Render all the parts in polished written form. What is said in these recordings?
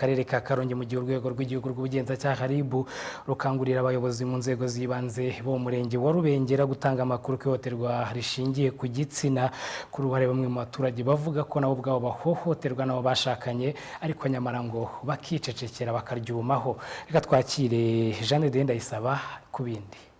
karere ka Karongi mu gihe urwego rw'igihugu rw'ubugenzacyaha RIB rukangurira abayobozi mu nzego z'ibanze bo murenge wa Rubengera gutanga amakuru ku ihohoterwa rishingiye ku gitsina. Kuri ubu hari bamwe mu baturage bavuga ko nabo ubwabo bahohoterwa nabo bashakanye ariko nyamara ngo bakicecekera bakaryumaho. Reka twakire Jeanne de Ndayisaba ku bindi.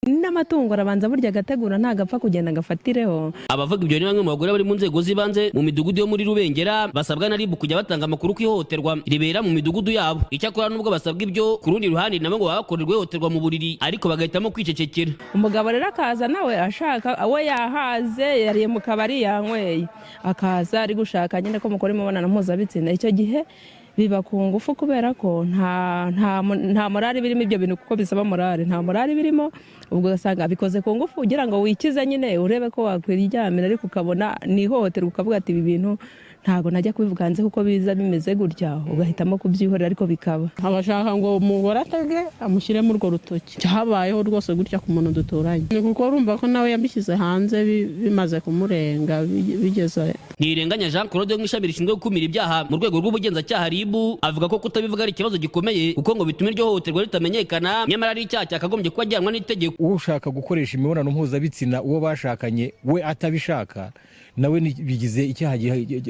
N'amatungo arabanza burya agategura ntagapfa kugenda agafatireho. Abavuga ibyo ni bamwe mu bagore bari mu nzego z'ibanze mu midugudu yo muri Rubengera basabwa na RIB kujya batanga amakuru ku ihohoterwa ribera mu midugudu yabo. Icyakora nubwo basabwa ibyo, ku rundi ruhande nabo ngo babakorerwa ihohoterwa mu buriri ariko bagahitamo kwicecekera. Umugabo rero akaza nawe ashaka we yahaze yariye mu kabari yanyweye akaza ari gushaka nyine ko mukora imibonano mpuzabitsina. Icyo gihe biba ku ngufu kubera ko nta morali birimo ibyo bintu kuko bisaba morali, nta morali birimo. Ubwo ugasanga bikoze ku ngufu ugira ngo wikize nyine urebe ko wakwiryamira ariko ukabona ni ihohoterwa ukavuga ati ibi bintu ntago najya kubivuga hanze kuko biza bimeze gutya ugahitamo kubyihorera ariko bikaba. Abashaka ngo umugore atege amushyire mu rwo rutoki. Cyabayeho rwose gutya ku muntu duturanye. Ni kuko urumva ko nawe yambishyize hanze bimaze kumurenga bigeze. Ntirenganya Jean Claude mw'ishami rishinzwe gukumira ibyaha mu rwego rw'ubugenzacyaha RIB avuga ko kutabivuga ari ikibazo gikomeye kuko ngo bituma iryo hohoterwa ritamenyekana nyamara ari icyaha cyakagombye kuba gihanwa n'itegeko. Ushaka gukoresha imibonano mpuzabitsina uwo bashakanye we atabishaka nawe bigize icyaha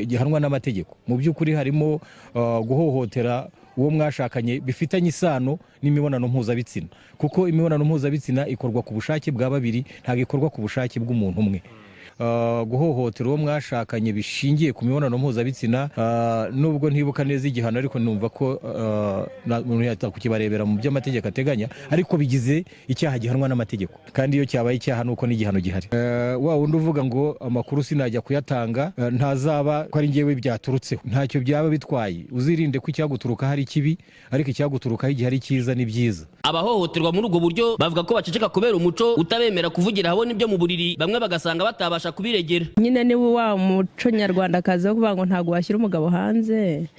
gihanwa n'amategeko. Mu by'ukuri harimo guhohotera uwo mwashakanye bifitanye isano n'imibonano mpuzabitsina kuko imibonano mpuzabitsina ikorwa ku bushake bwa babiri ntabwo ikorwa ku bushake bw'umuntu umwe. Guhohotera uwo mwashakanye bishingiye ku mibonano mpuzabitsina nubwo ntibuka neza igihano ariko numva ko umuntu yatakukibarebera mu by'amategeko ateganya ariko bigize icyaha gihanwa n'amategeko kandi iyo cyabaye icyaha nuko n'igihano gihari. Wa wundi uvuga ngo amakuru sinajya kuyatanga ntazaba ko ari ngewe byaturutseho ntacyo byaba bitwaye. Uzirinde ko icyaguturuka hari kibi ariko icyaguturuka igihe hari cyiza ni byiza. Abahohoterwa muri ubwo buryo bavuga ko baceceka kubera umuco utabemera kuvugira habona ibyo mu buriri, bamwe bagasanga batabasha kubiregera. Nyine ni wa muco nyarwandakazi wo kuvuga ngo ntago washyira umugabo hanze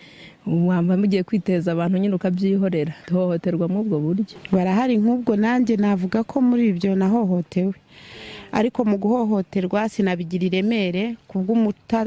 wamba mugiye kwiteza abantu nyine ukabyihorera. Tuhohoterwa mu ubwo buryo barahari nk'ubwo nanjye navuga ko muri ibyo nahohotewe ariko mu guhohoterwa sinabigira iremere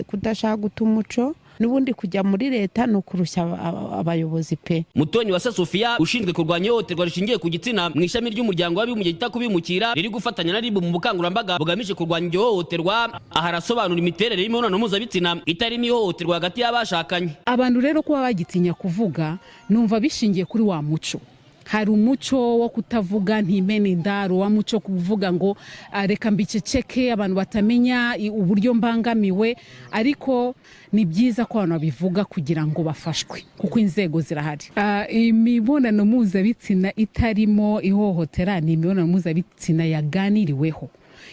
kudashaka guta umuco n'ubundi kujya muri leta no kurushya abayobozi pe. Mutoni wa Sofia ushinzwe kurwanya ihohoterwa rishingiye ku gitsina mu ishami ry'umuryango w'abibumbye ryita ku bimukira riri gufatanya na RIB mu bukangurambaga bugamije kurwanya iryo hohoterwa, aha arasobanura imiterere y'imibonano mpuzabitsina itarimo ihohoterwa hagati y'abashakanye. Abantu rero kuba bagitinya kuvuga numva bishingiye kuri wa muco. Hari umuco wo kutavuga ntimene indaro, wa muco kuvuga ngo reka mbiceceke abantu batamenya uburyo mbangamiwe, ariko ni byiza ko abantu babivuga kugira ngo bafashwe kuko inzego zirahari. Imibonano mpuzabitsina itarimo ihohotera ni imibonano mpuzabitsina yaganiriweho,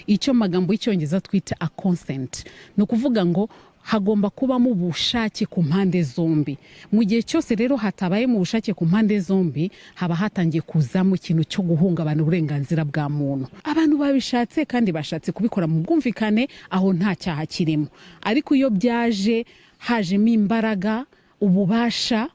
icyo magambo y'icyongereza twita a consent. No kuvuga ngo hagomba kubamo ubushake ku mpande zombi. Mu gihe cyose rero hatabaye mu bushake ku mpande zombi haba hatangiye kuzamo ikintu cyo guhungabana uburenganzira bwa muntu. Abantu babishatse kandi bashatse kubikora mu bwumvikane aho nta cyaha kirimo, ariko iyo byaje hajemo imbaraga ububasha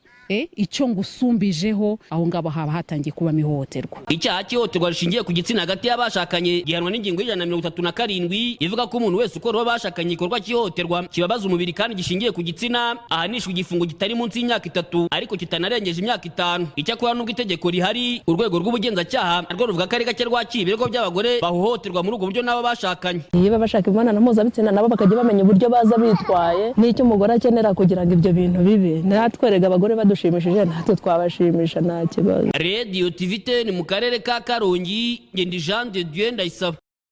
icyo ngusumbijeho aho ngabo haba hatangiye kuba ihohoterwa. Icyaha cy'ihohoterwa rishingiye ku gitsina hagati y'abashakanye gihanwa n'ingingo y'137 ivuga ko umuntu wese ukora abashakanye ikorwa cy'ihohoterwa kibabaza umubiri kandi gishingiye ku gitsina ahanishwa igifungo kitari munsi y'imyaka 3 ariko kitanarengeje imyaka 5. Icyakora nubwo itegeko rihari, urwego rw'ubugenzacyaha narwo ruvuga ko ari gake rwakira ibirego by'abagore bahohoterwa muri ubwo buryo n'abo bashakanye. Iyo bashaka imibonano mpuzabitsina nabo bakajya bamenya uburyo baza bitwaye n'icyo umugore akenera kugira ngo ibyo bintu bibe. Natwerega abagore dushimishije natwe twabashimisha nta kibazo. Radio TV 10 mu karere ka Karongi, Ngendi Jean de Dieu Ndayisaba.